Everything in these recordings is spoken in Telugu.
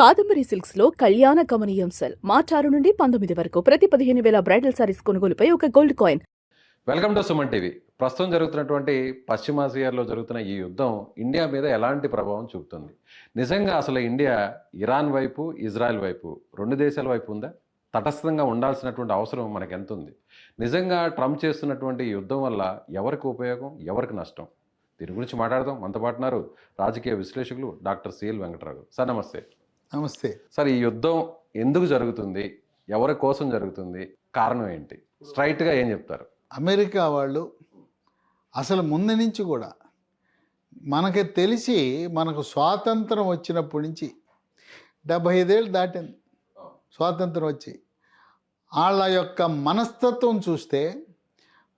కాదంబరి సిల్క్స్ లో కళ్యాణ గమనీయం సెల్ మార్చి 6 నుండి 19 వరకు ప్రతి 15,000 బ్రైడల్ సారీస్ కొనుగోలుపై ఒక gold coin. Welcome to Suman TV. ప్రస్తుతం జరుగుతున్నటువంటి పశ్చిమాసియాలో జరుగుతున్న ఈ యుద్ధం ఇండియా మీద ఎలాంటి ప్రభావం చూపుతుంది? నిజంగా అసలు ఇండియా ఇరాన్ వైపు, ఇజ్రాయెల్ వైపు, రెండు దేశాల వైపు ఉందా? తటస్థంగా ఉండాల్సినటువంటి అవసరం మనకు ఎంత ఉంది? నిజంగా ట్రంప్ చేస్తున్నటువంటి ఈ యుద్ధం వల్ల ఎవరికి ఉపయోగం, ఎవరికి నష్టం? దీని గురించి మాట్లాడదాం. మనతో పాటు ఉన్నారు రాజకీయ విశ్లేషకులు డాక్టర్ సిఎల్ వెంకటరావు. సార్ నమస్తే. నమస్తే సార్, ఈ యుద్ధం ఎందుకు జరుగుతుంది, ఎవరి కోసం జరుగుతుంది, కారణం ఏంటి? స్ట్రైట్గా ఏం చెప్తారు? అమెరికా వాళ్ళు అసలు ముందు నుంచి కూడా మనకి తెలిసి మనకు స్వాతంత్రం వచ్చినప్పటి నుంచి 75 ఏళ్ళు దాటింది స్వాతంత్రం వచ్చి. వాళ్ళ యొక్క మనస్తత్వం చూస్తే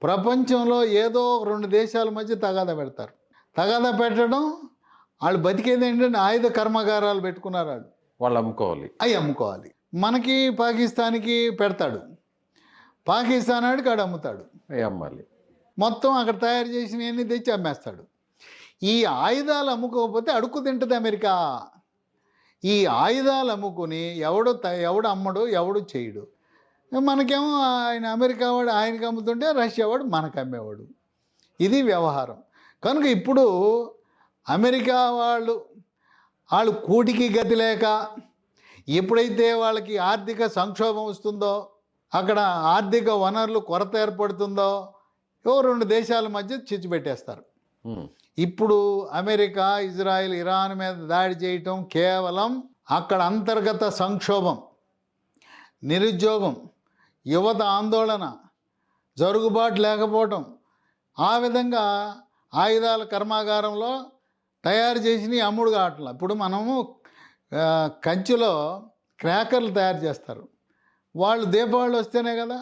ప్రపంచంలో ఏదో రెండు దేశాల మధ్య తగాదా పెడతారు. తగాదా పెట్టడం, వాళ్ళు బతికేది ఏంటంటే ఆయుధ కర్మాగారాలు పెట్టుకున్నారు. వాళ్ళు అమ్ముకోవాలి, అవి అమ్ముకోవాలి. మనకి పాకిస్తాన్కి పెడతాడు, పాకిస్తాన్ ఆడికి ఆడు అమ్ముతాడు, అమ్మాలి. మొత్తం అక్కడ తయారు చేసినవన్నీ తెచ్చి అమ్మేస్తాడు. ఈ ఆయుధాలు అమ్ముకోకపోతే అడుక్కు తింటుంది అమెరికా. ఈ ఆయుధాలు అమ్ముకుని ఎవడు అమ్మడు, ఎవడు చేయడు. మనకేమో ఆయన అమెరికా వాడు ఆయనకి అమ్ముతుంటే రష్యా వాడు మనకు అమ్మేవాడు. ఇది వ్యవహారం. కనుక ఇప్పుడు అమెరికా వాళ్ళు కూటికి గతి లేక ఎప్పుడైతే వాళ్ళకి ఆర్థిక సంక్షోభం వస్తుందో, అక్కడ ఆర్థిక వనరులు కొరత ఏర్పడుతుందో, రెండు దేశాల మధ్య చిచ్చు పెట్టేస్తారు. ఇప్పుడు అమెరికా, ఇజ్రాయెల్, ఇరాన్ మీద దాడి చేయటం కేవలం అక్కడ అంతర్గత సంక్షోభం, నిరుద్యోగం, యువత ఆందోళన, జరుగుబాటు లేకపోవటం, ఆ విధంగా ఆయుధాల కర్మాగారంలో తయారు చేసినవి అమ్ముడు కావట్లా. ఇప్పుడు మనము కంచిలో క్రాకర్లు తయారు చేస్తారు. వాళ్ళు దీపావళి వస్తేనే కదా,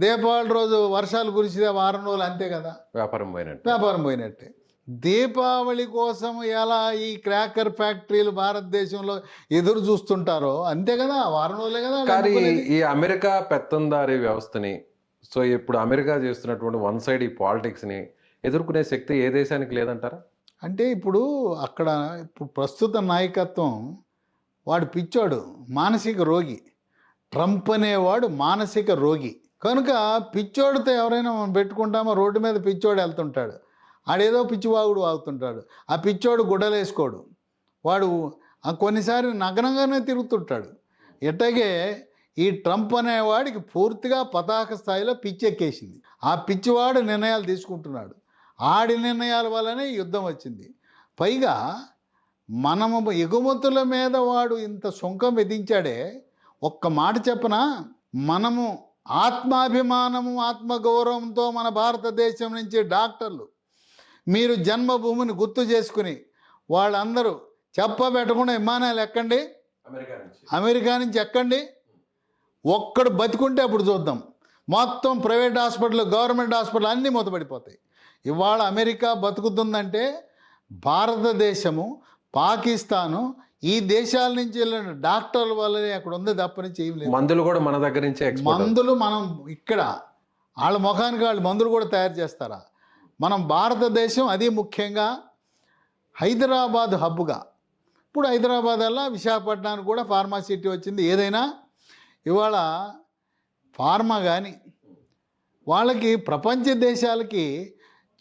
దీపావళి రోజు వర్షాలు కురిసితే వారం రోజులు అంతే కదా, వ్యాపారం పోయినట్టే. దీపావళి కోసం ఎలా ఈ క్రాకర్ ఫ్యాక్టరీలు భారతదేశంలో ఎదురు చూస్తుంటారో అంతే కదా, వారం రోజులే కదా. కానీ ఈ అమెరికా పెత్తందారీ వ్యవస్థని, సో ఇప్పుడు అమెరికా చేస్తున్నటువంటి వన్ సైడ్ ఈ పాలిటిక్స్ని ఎదుర్కొనే శక్తి ఏ దేశానికి లేదంటారా? అంటే ఇప్పుడు అక్కడ ప్రస్తుత నాయకత్వం వాడు పిచ్చోడు, మానసిక రోగి. ట్రంప్ అనేవాడు మానసిక రోగి. కనుక పిచ్చోడితో ఎవరైనా మనం పెట్టుకుంటామో, రోడ్డు మీద పిచ్చోడు వెళ్తుంటాడు, ఆడేదో పిచ్చివాగుడు వాగుతుంటాడు. ఆ పిచ్చోడు గుడ్డలేసుకోడు, వాడు కొన్నిసార్లు నగ్నంగానే తిరుగుతుంటాడు. ఎట్లాగే ఈ ట్రంప్ అనేవాడికి పూర్తిగా పతాక స్థాయిలో పిచ్చెక్కేసింది. ఆ పిచ్చివాడు నిర్ణయాలు తీసుకుంటున్నాడు. ఆడి నిర్ణయాల వల్లనే యుద్ధం వచ్చింది. పైగా మనము ఎగుమతుల మీద వాడు ఇంత సుంకం విధించాడే. ఒక్క మాట చెప్పనా, మనము ఆత్మాభిమానము, ఆత్మగౌరవంతో మన భారతదేశం నుంచి డాక్టర్లు మీరు జన్మభూమిని గుర్తు చేసుకుని వాళ్ళందరూ చెప్పబెట్టకుండా విమానాలు ఎక్కండి, అమెరికా నుంచి ఎక్కండి, ఒక్కడు బతికుంటే అప్పుడు చూద్దాం. మొత్తం ప్రైవేట్ హాస్పిటల్, గవర్నమెంట్ హాస్పిటల్ అన్నీ మూతపడిపోతాయి. ఇవాళ అమెరికా బతుకుతుందంటే భారతదేశము, పాకిస్తాను, ఈ దేశాల నుంచి వెళ్ళిన డాక్టర్ల వల్లనే అక్కడ ఉంది తప్పని ఏం లేదు. మందులు కూడా మన దగ్గర నుంచే, మందులు మనం ఇక్కడ వాళ్ళ ముఖానికి వాళ్ళు మందులు కూడా తయారు చేస్తారా? మనం భారతదేశం, అది ముఖ్యంగా హైదరాబాద్ హబ్గా. ఇప్పుడు హైదరాబాద్ అలా విశాఖపట్నానికి కూడా ఫార్మా సిటీ వచ్చింది. ఏదైనా ఇవాళ ఫార్మా కానీ వాళ్ళకి ప్రపంచ దేశాలకి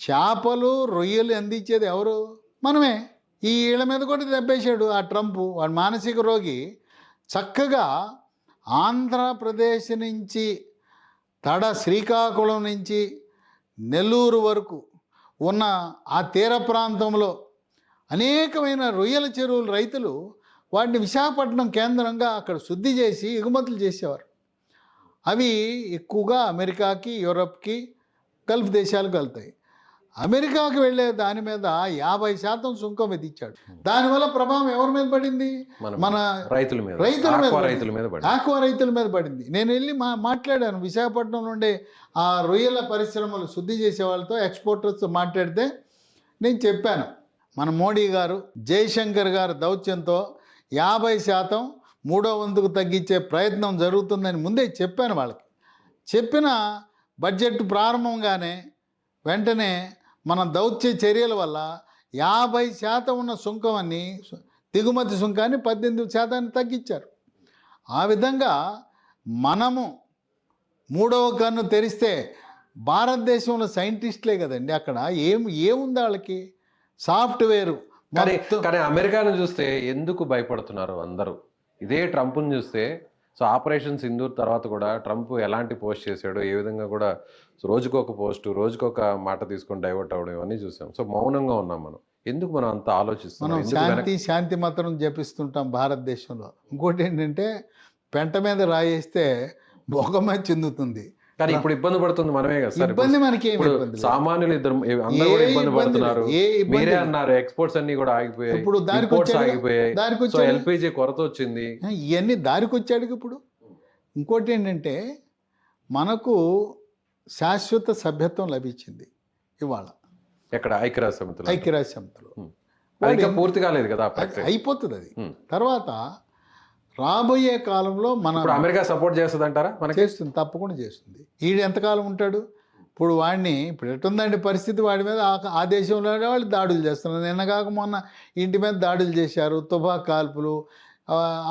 చేపలు, రొయ్యలు అందించేది ఎవరు? మనమే. ఈ వీళ్ళ మీద కూడా దెబ్బేశాడు ఆ ట్రంప్, వాడు మానసిక రోగి. చక్కగా ఆంధ్రప్రదేశ్ నుంచి శ్రీకాకుళం నుంచి నెల్లూరు వరకు ఉన్న ఆ తీర ప్రాంతంలో అనేకమైన రొయ్యల చెరువులు రైతులు వాటిని విశాఖపట్నం కేంద్రంగా అక్కడ శుద్ధి చేసి ఎగుమతులు చేసేవారు. అవి ఎక్కువగా అమెరికాకి, యూరప్కి, గల్ఫ్ దేశాలకు వెళ్తాయి. అమెరికాకి వెళ్ళే దాని మీద 50% సుంకం విధించాడు. దానివల్ల ప్రభావం ఎవరి మీద పడింది? మన రైతుల మీద, ఆక్వా రైతుల మీద పడింది. నేను వెళ్ళి మాట్లాడాను విశాఖపట్నం నుండి ఆ రొయ్యల పరిశ్రమలు శుద్ధి చేసే వాళ్ళతో, ఎక్స్పోర్టర్స్తో మాట్లాడితే నేను చెప్పాను, మన మోడీ గారు, జయశంకర్ గారు దౌత్యంతో 50% మూడో వంతుకు తగ్గించే ప్రయత్నం జరుగుతుందని ముందే చెప్పాను వాళ్ళకి. చెప్పిన బడ్జెట్ ప్రారంభంగానే వెంటనే మన దౌత్య చర్యల వల్ల 50% ఉన్న సుంకమని దిగుమతి సుంకాన్ని 18% తగ్గించారు. ఆ విధంగా మనము మూడవ కన్ను తెరిస్తే భారతదేశంలో సైంటిస్టులే కదండి అక్కడ ఏముంది వాళ్ళకి సాఫ్ట్వేరు కానీ మొత్తం. కానీ అమెరికాను చూస్తే ఎందుకు భయపడుతున్నారు అందరూ? ఇదే ట్రంప్ను చూస్తే సో ఆపరేషన్ సింధూర్ తర్వాత కూడా ట్రంప్ ఎలాంటి పోస్ట్ చేశాడో, ఏ విధంగా కూడా రోజుకొక పోస్టు, రోజుకొక మాట తీసుకొని డైవర్ట్ అవ్వడం ఇవన్నీ చూసాం. సో మౌనంగా ఉన్నాం మనం. ఎందుకు మనం అంత ఆలోచిస్తున్నాం? మనం ఎందుకు వెనక్కి? శాంతి మంత్రం జపిస్తుంటాం భారతదేశంలో. ఇంకోటి ఏంటంటే పెంట మీద రాయేస్తే భోగమే చెందుతుంది. కానీ ఇప్పుడు ఇబ్బంది పడుతుంది మనమే కదా సార్. ఇబ్బంది మనకి ఏమి ఇప్పుడు ఇబ్బంది లేదు. సామాన్యులు అందరూ కూడా ఏ ఇబ్బంది ఇబ్బంది పడుతున్నారు. లేదు. ఏ ఇబ్బంది మీరే లేదు. అన్నారు ఎక్స్పోర్ట్స్ అన్ని కూడా ఆగిపోయాయి, ఇప్పుడు దారికి ఇంపోర్ట్స్ వచ్చాడుగా. ఆగిపోయాయి, దారికి సో వచ్చాడు. ఎల్పిజి కొరత వచ్చింది. ఇవన్నీ దారికి వచ్చాడు ఇప్పుడు. ఇంకోటి ఏంటంటే మనకు శాశ్వత సభ్యత్వం లభించింది ఇవాళ ఎక్కడ ఐక్యరాజ్య సమితిలో ఐక్యరాజ్య సమితిలో. అది ఇంకా పూర్తి కాలేదు కదా ఆ ప్రక్రియ. అయిపోతుంది అది. Hmm. తర్వాత రాబోయే కాలంలో మనం ఇప్పుడు అమెరికా సపోర్ట్ చేస్తుంది అంటారా మనకి? చేస్తుంది, తప్పకుండా చేస్తుంది. ఈడు ఎంతకాలం ఉంటాడు? ఇప్పుడు వాడిని ఇప్పుడు ఎట్టుందండి పరిస్థితి, వాడి మీద ఆ దేశంలో వాళ్ళు దాడులు చేస్తున్నారు. నిన్నగాక మొన్న ఇంటి మీద దాడులు చేశారు, తుపాకు కాల్పులు,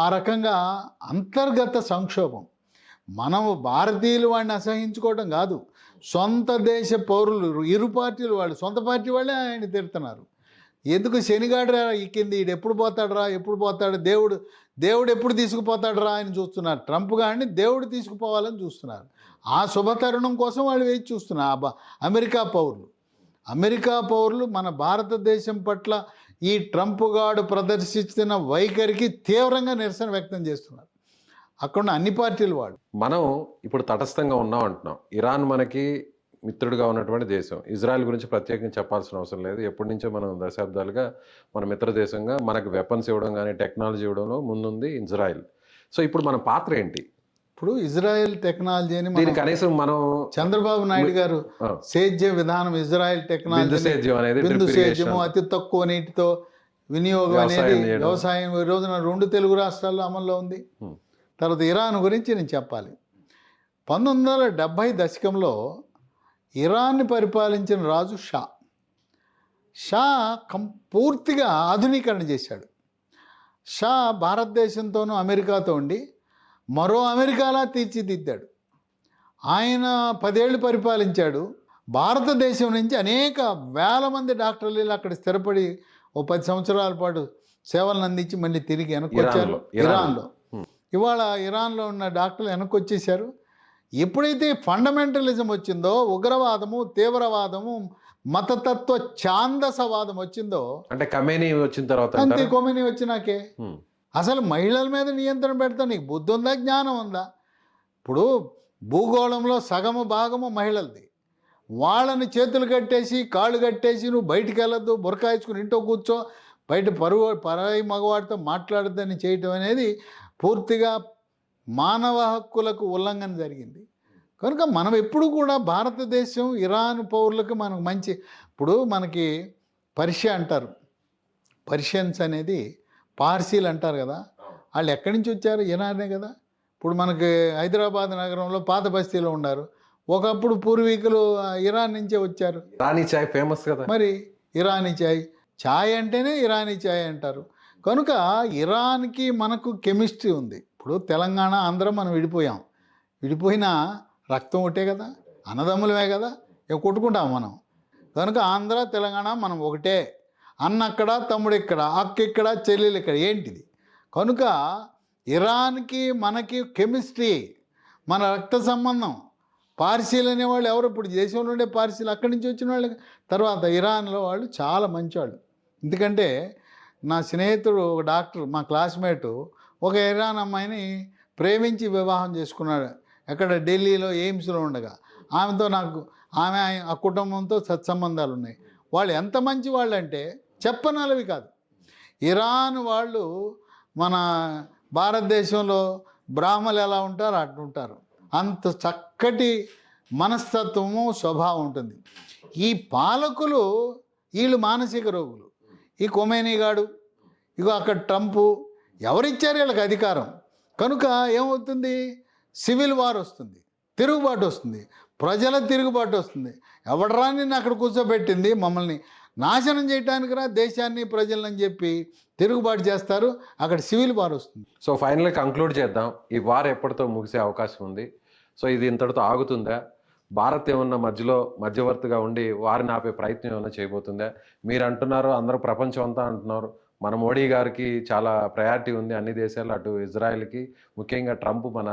ఆ రకంగా అంతర్గత సంక్షోభం. మనము భారతీయులు వాడిని అసహించుకోవడం కాదు, సొంత దేశ పౌరులు ఇరు పార్టీలు వాళ్ళు సొంత పార్టీ వాళ్ళే ఆయన తిడుతున్నారు. ఎందుకు శనిగాడరా ఎక్కింది, ఈడు ఎప్పుడు పోతాడరా, ఎప్పుడు పోతాడు, దేవుడు ఎప్పుడు తీసుకుపోతాడరా అని చూస్తున్నారు. ట్రంప్ గారిని దేవుడు తీసుకుపోవాలని చూస్తున్నారు. ఆ శుభతరుణం కోసం వాళ్ళు వేచి చూస్తున్నారు. అమెరికా పౌరులు మన భారతదేశం పట్ల ఈ ట్రంప్ గాడు ప్రదర్శిస్తున్న వైఖరికి తీవ్రంగా నిరసన వ్యక్తం చేస్తున్నారు అక్కడ అన్ని పార్టీలు వాళ్ళు. మనం ఇప్పుడు తటస్థంగా ఉన్నాం అంటున్నాం. ఇరాన్ మనకి మిత్రుడిగా ఉన్నటువంటి దేశం. ఇజ్రాయెల్ గురించి ప్రత్యేకంగా చెప్పాల్సిన అవసరం లేదు. ఎప్పటి నుంచో మనం దశాబ్దాలుగా మన మిత్ర దేశంగా మనకు వెపన్స్ ఇవ్వడం కానీ టెక్నాలజీ ఇవ్వడంలో ముందుంది ఇజ్రాయెల్. సో ఇప్పుడు మన పాత్ర ఏంటి? ఇప్పుడు ఇజ్రాయెల్ టెక్నాలజీని దీనికి కనీసం మనం చంద్రబాబు నాయుడు గారు సేద్య విధానం ఇజ్రాయెల్ టెక్నాలజీ బిందు సేద్యము అతి తక్కువ నీటితో వినియోగం అనేది వ్యవసాయం ఈ రోజున 2 తెలుగు రాష్ట్రాల్లో అమల్లో ఉంది. తర్వాత ఇరాన్ గురించి నేను చెప్పాలి. 1970 దశకంలో ఇరాన్ని పరిపాలించిన రాజు షా పూర్తిగా ఆధునీకరణ చేశాడు. షా భారతదేశంతోనూ అమెరికాతో ఉండి మరో అమెరికాలా తీర్చిదిద్దాడు. ఆయన 10 ఏళ్ళు పరిపాలించాడు. భారతదేశం నుంచి అనేక వేల మంది డాక్టర్లు అక్కడ స్థిరపడి 10 సంవత్సరాల పాటు సేవలను అందించి మళ్ళీ తిరిగి వెనక్కి వచ్చారు ఇరాన్లో. ఇవాళ ఇరాన్లో ఉన్న డాక్టర్లు వెనక్కి వచ్చేసారు. ఎప్పుడైతే ఫండమెంటలిజం వచ్చిందో, ఉగ్రవాదము, తీవ్రవాదము, మతతత్వ ఛాందసవాదం వచ్చిందో, అంటే ఖమేనీ వచ్చిన తర్వాత అంతే. కొమిని వచ్చినాకే అసలు మహిళల మీద నియంత్రణ పెడతా. నీకు బుద్ధి ఉందా, జ్ఞానం ఉందా? ఇప్పుడు భూగోళంలో సగము భాగము మహిళలది. వాళ్ళని చేతులు కట్టేసి కాళ్ళు కట్టేసి నువ్వు బయటికి వెళ్ళొద్దు, బురకాయించుకుని ఇంట్లో కూర్చో, బయట పరాయి మగవాడితో మాట్లాడద్దని చేయటం అనేది పూర్తిగా మానవ హక్కులకు ఉల్లంఘన జరిగింది. కనుక మనం ఎప్పుడు కూడా భారతదేశం ఇరాన్ పౌరులకు మనకు మంచి. ఇప్పుడు మనకి పర్షియా అంటారు, పర్షియన్స్ అనేది పార్సీలు అంటారు కదా, వాళ్ళు ఎక్కడి నుంచి వచ్చారు? ఇరానే కదా. ఇప్పుడు మనకి హైదరాబాద్ నగరంలో పాత బస్తీలో ఉన్నారు. ఒకప్పుడు పూర్వీకులు ఇరాన్ నుంచే వచ్చారు. ఇరానీ చాయ్ ఫేమస్ కదా. మరి ఇరానీ చాయ్ అంటేనే ఇరానీ చాయ్ అంటారు. కనుక ఇరాన్కి మనకు కెమిస్ట్రీ ఉంది. ఇప్పుడు తెలంగాణ ఆంధ్ర మనం విడిపోయినా రక్తం ఒకటే కదా, అన్నదమ్ములమే కదా, కొట్టుకుంటాం మనం. కనుక ఆంధ్ర తెలంగాణ మనం ఒకటే. అన్న అక్కడ, తమ్ముడు ఇక్కడ, అక్క ఇక్కడ, చెల్లెలు ఇక్కడ, ఏంటిది? కనుక ఇరాన్కి మనకి కెమిస్ట్రీ, మన రక్త సంబంధం. పార్సీలు అనేవాళ్ళు ఎవరు? ఇప్పుడు దేశంలో ఉండే పార్సీలు అక్కడి నుంచి వచ్చిన వాళ్ళు. తర్వాత ఇరాన్లో వాళ్ళు చాలా మంచివాళ్ళు. ఎందుకంటే నా స్నేహితుడు ఒక డాక్టర్, మా క్లాస్మేటు, ఒక ఇరాన్ అమ్మాయిని ప్రేమించి వివాహం చేసుకున్నాడు. ఎక్కడ? ఢిల్లీలో ఎయిమ్స్లో ఉండగా. ఆమె ఆ కుటుంబంతో సత్సంబంధాలు ఉన్నాయి. వాళ్ళు ఎంత మంచి వాళ్ళు అంటే చెప్పనలవి కాదు. ఇరాన్ వాళ్ళు మన భారతదేశంలో బ్రాహ్మణులు ఎలా ఉంటారో అట్లుంటారు. అంత చక్కటి మనస్తత్వము, స్వభావం ఉంటుంది. ఈ పాలకులు వీళ్ళు మానసిక రోగులు. ఈ కొమేనీగాడు, ఇగో అక్కడ ట్రంపు, ఎవరిచ్చారు వీళ్ళకి అధికారం? కనుక ఏమవుతుంది? సివిల్ వార్ వస్తుంది, తిరుగుబాటు వస్తుంది, ప్రజల తిరుగుబాటు వస్తుంది. ఎవడరా నిన్ను అక్కడ కూర్చోబెట్టింది? మమ్మల్ని నాశనం చేయటానికి రా, దేశాన్ని ప్రజలని చెప్పి తిరుగుబాటు చేస్తారు, అక్కడ సివిల్ వార్ వస్తుంది. సో ఫైనల్గా కంక్లూడ్ చేద్దాం. ఈ వార్ ఎప్పటితో ముగిసే అవకాశం ఉంది? సో ఇది ఇంతటితో ఆగుతుందా? భారత్ ఏమన్నా మధ్యలో మధ్యవర్తిగా ఉండి వారిని ఆపే ప్రయత్నం ఏమైనా చేయబోతుందా? మీరు అంటున్నారు, అందరూ ప్రపంచం అంతా అంటున్నారు, మన మోడీ గారికి చాలా ప్రయారిటీ ఉంది అన్ని దేశాలు, అటు ఇజ్రాయెల్కి, ముఖ్యంగా ట్రంప్ మన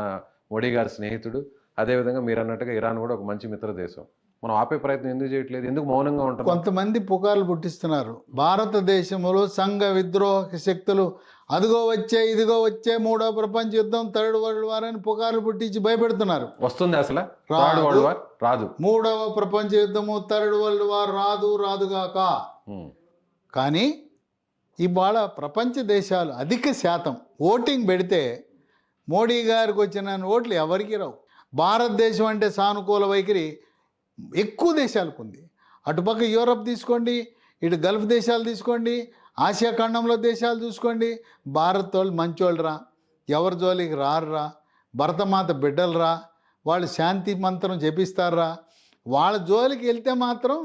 మోడీ గారి స్నేహితుడు, అదేవిధంగా మీరు అన్నట్టుగా ఇరాన్ కూడా ఒక మంచి మిత్ర దేశం. మనం ఆపే ప్రయత్నం ఎందుకు చేయట్లేదు? ఎందుకు మౌనంగా ఉంటున్నాం? కొంతమంది పుకార్లు పుట్టిస్తున్నారు. భారతదేశంలో సంఘ విద్రోహ శక్తులు అదిగో వచ్చే ఇదిగో వచ్చే మూడో ప్రపంచ యుద్ధం, థర్డ్ వరల్డ్ వార్ అని పుకార్లు పుట్టించి భయపెడుతున్నారు. వస్తుంది అసలు థర్డ్ వరల్డ్ వార్? రాదు. మూడవ ప్రపంచ యుద్ధము, థర్డ్ వరల్డ్ వార్ రాదుగాక. కానీ ఇవాళ ప్రపంచ దేశాలు అధిక శాతం ఓటింగ్ పెడితే మోడీ గారికి వచ్చిన ఓట్లు ఎవరికి రావు. భారతదేశం అంటే సానుకూల వైఖరి ఎక్కువ దేశాలకు ఉంది. అటుపక్క యూరప్ తీసుకోండి, ఇటు గల్ఫ్ దేశాలు తీసుకోండి, ఆసియా ఖండంలో దేశాలు చూసుకోండి. భారత్ వాళ్ళు మంచోళ్ళరా, ఎవరి జోలికి రారురా, భరతమాత బిడ్డలరా, వాళ్ళు శాంతి మంత్రం జపిస్తారా. వాళ్ళ జోలికి వెళ్తే మాత్రం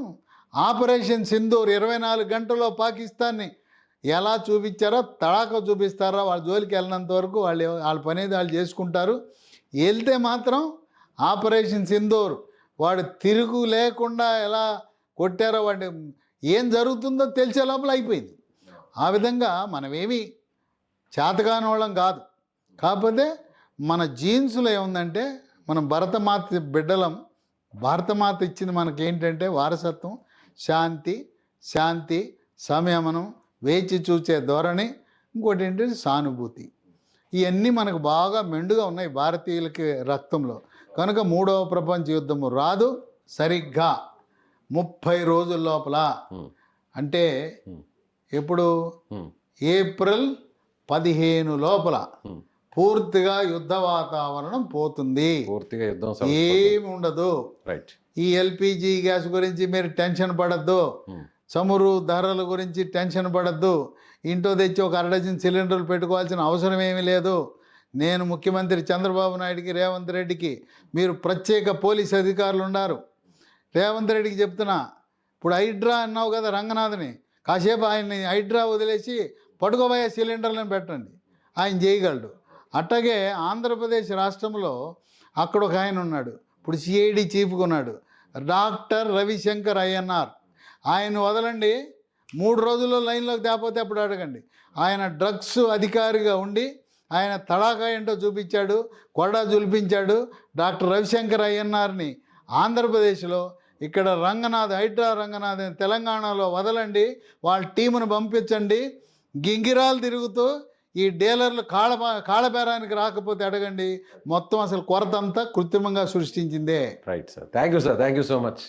ఆపరేషన్ సింధూర్ 24 గంటల్లో పాకిస్తాన్ని ఎలా చూపించారో తడాక చూపిస్తారా. వాళ్ళ జోలికి వెళ్ళినంత వరకు వాళ్ళ పని వాళ్ళు చేసుకుంటారు. వెళ్తే మాత్రం ఆపరేషన్ సింధూర్ వాడు తిరుగు లేకుండా ఎలా కొట్టారో, వాడి ఏం జరుగుతుందో తెలిసే లోపల అయిపోయింది. ఆ విధంగా మనమేమి చేతకాని వాళ్ళం కాదు. కాకపోతే మన జీన్స్లో ఏముందంటే మనం భరతమాత బిడ్డలం. భారతమాత ఇచ్చింది మనకేంటంటే వారసత్వం, శాంతి, సంయమనం, వేచి చూచే ధోరణి, ఇంకోటి ఏంటంటే సానుభూతి. ఇవన్నీ మనకు బాగా మెండుగా ఉన్నాయి భారతీయులకి రక్తంలో. కనుక మూడవ ప్రపంచ యుద్ధము రాదు. సరిగ్గా 30 రోజుల లోపల, అంటే ఎప్పుడు ఏప్రిల్ 15 లోపల పూర్తిగా యుద్ధ వాతావరణం పోతుంది. పూర్తిగా యుద్ధం ఏమి ఉండదు. రైట్. ఈ ఎల్పిజి గ్యాస్ గురించి మీరు టెన్షన్ పడద్దు, చమురు ధరల గురించి టెన్షన్ పడద్దు, ఇంట్లో తెచ్చి ఒక 1 డజన్ సిలిండర్లు పెట్టుకోవాల్సిన అవసరం ఏమీ లేదు. నేను ముఖ్యమంత్రి చంద్రబాబు నాయుడికి, రేవంత్ రెడ్డికి, మీరు ప్రత్యేక పోలీస్ అధికారులు ఉన్నారు, రేవంత్ రెడ్డికి చెప్తున్నా, ఇప్పుడు హైడ్రా అన్నావు కదా రంగనాథ్ని, కాసేపు ఆయన్ని హైడ్రా వదిలేసి పడుకోబోయే సిలిండర్లను పెట్టండి, ఆయన చేయగలడు. అట్లాగే ఆంధ్రప్రదేశ్ రాష్ట్రంలో అక్కడ ఒక ఆయన ఉన్నాడు, ఇప్పుడు సిఐడి చీఫ్గా ఉన్నాడు, డాక్టర్ రవిశంకర్ అయ్యన్నార్. ఆయన వదలండి, 3 రోజుల్లో లైన్లోకి తేపోతే అప్పుడు అడగండి. ఆయన డ్రగ్స్ అధికారిగా ఉండి ఆయన తడాకా ఏంటో చూపించాడు, కొడా జులిపించాడు. డాక్టర్ రవిశంకర్ అయ్యన్నార్ని ఆంధ్రప్రదేశ్లో, ఇక్కడ హైడ్రా రంగనాథ్ తెలంగాణలో వదలండి, వాళ్ళ టీమును పంపించండి. గింగిరాలు తిరుగుతూ ఈ డీలర్లు కాళ్ళబేరానికి రాకపోతే అడగండి. మొత్తం అసలు కొరత అంతా కృత్రిమంగా సృష్టించిందే. Right sir, thank you sir, thank you so much.